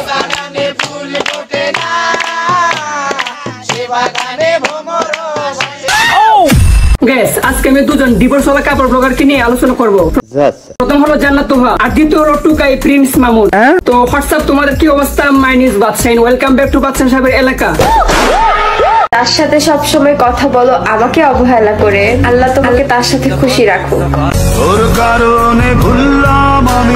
বাগানে ফুল ফোটে না, সে বাগানে ভ্রমর গ্যাস আজকে আমি দুজন ডিভোর্স হওয়া কাপড় ব্লগারকে নিয়ে আলোচনা করব। প্রথম হলো জান্নাত তোহা আর দ্বিতীয় হলো টুকাই প্রিন্স মামুন। তো হোয়াটসঅ্যাপ তোমাদের কি অবস্থা? My name is Badshahin, welcome back to Badshah সাহেবের এলাকা। তার সাথে সব সময় কথা বলো, আমাকে অবহেলা করে, আল্লাহ তোমাকে তার সাথে খুশি রাখো।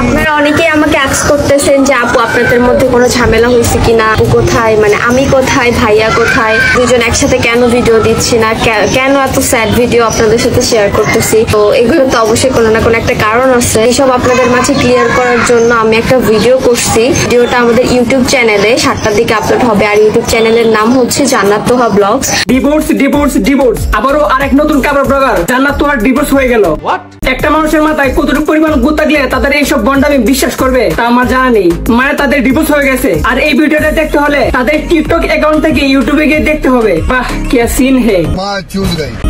আপনারা অনেকেই আমাকে আস্ক করতেছেন যে আপু আপনাদের মধ্যে কোনো ঝামেলা হয়েছে কিনা, আপু কোথায়, মানে আমি কোথায়, ভাইয়া কোথায়, দুজন একসাথে কেন ভিডিও দিচ্ছি না, কেন এত স্যাড ভিডিও আপনাদের সাথে শেয়ার করতেছি। তো এগুলো তো অবশ্যই কোনো না কোনো একটা কারণ আছে। এইসব আপনাদের মাঝে ক্লিয়ার করার জন্য আমি একটা ভিডিও করছি। ভিডিওটা আমাদের ইউটিউব চ্যানেলে 7টার দিকে আপলোড হবে, আর ইউটিউব চ্যানেলের নাম হচ্ছে Jannat Toha blogs. Divorce divorce divorce, আবারও আরেক নতুন কাপড় ব্লগার জান্নাত তোহার ডিভোর্স হয়ে গেল। একটা মানুষের মাথায় কতটুকু পরিমাণ গুণ থাকলে তাদের এইসব বন্ডামি বিশ্বাস করবে তা আমার জানা নেই। মানে তাদের ডিভোর্স হয়ে গেছে, আর এই ভিডিওটা দেখতে হলে তাদের টিকটক অ্যাকাউন্ট থেকে ইউটিউবে গিয়ে দেখতে হবে। বাহ কি সিন হে।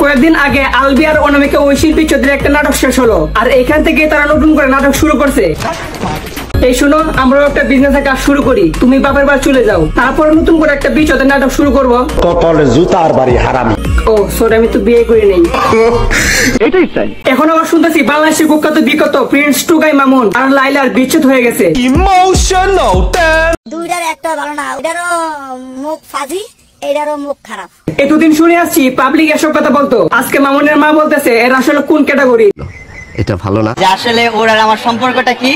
কয়েকদিন আগে আলবি আর অনামিকা ওই শিল্পী চৌধুরীর একটা নাটক শেষ হলো, আর এখান থেকে তারা নতুন করে নাটক শুরু করছে। এই শুনো, আমরাও একটা বিজনেসের কাজ শুরু করি, তুমি বাপের বাড়ি চলে যাও, তারপর নতুন করে একটা বিচদের নাটক শুরু করবো। জুতার বাড়ি হারামি। ও সরি, আমি তো বিয়ে করি নাই। এটাই চাই। এখন আবার শুনতেছি বাংলাদেশের কুখ্যাত বিখ্যাত প্রিন্স টুকাই মামুন আর লাইলার বিচ্ছেদ হয়ে গেছে। ইমোশনাল দুইটার একটা ভালো না, ওইটারও মুখ ফাজি, এটারও মুখ খারাপ। এতদিন শুনে আসছি পাবলিক এসব কথা বলতো, আজকে মামুনের মা বলতেছে এর আসলে কোন ক্যাটাগরি। এটা ভালো না যে আসলে ওর আর আমার সম্পর্কটা কি,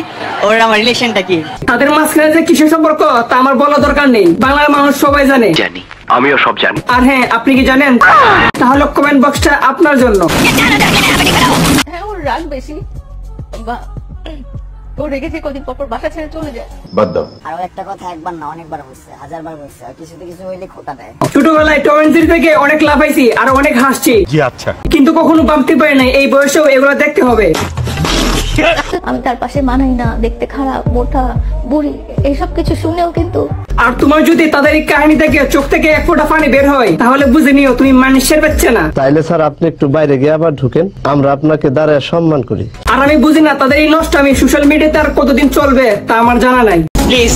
ওর আমার রিলেশনটা কি, তাদের মাঝখানে যে কিসের সম্পর্ক তা আমার বলা দরকার নেই, বাংলার মানুষ সবাই জানে। জানি, আমিও সব জানি। আর হ্যাঁ, আপনি কি জানেন? তাহলে কমেন্ট বক্সটা আপনার জন্য। হ্যাঁ, ওর রাগ বেশি, ও রেগেছে কদিন পর বাসা ছেড়ে চলে যায়। আর একটা কথা একবার না অনেকবার বলছে, হাজারবার বলছে, আর কিছুতে কিছু হইলে খোটা দেয়। ছোটবেলায় টম এন্ড জেরি থেকে অনেক লাফাইছি আর অনেক হাসছি, কিন্তু কখনো ভাবতে পারি নাই এই বয়সেও এগুলো দেখতে হবে। আমি তার পাশে মানাই না, দেখতে খারাপ, মোটা, বুড়ি, এইসব কিছু শুনেও কিন্তু। আর তোমার যদি তাদের এই কাহিনী থেকে চোখ থেকে এক ফোঁটা পানি বের হয় তাহলে বুঝে নিও তুমি মানুষের বাচ্চা না। তাইলে স্যার আপনি একটু বাইরে গিয়ে আবার ঢুকেন, আমরা আপনাকে দাঁড়ায় সম্মান করি। আর আমি বুঝি না তাদের এই নষ্ট আমি সোশ্যাল মিডিয়াতে আর কতদিন চলবে তা আমার জানা নাই। প্লিজ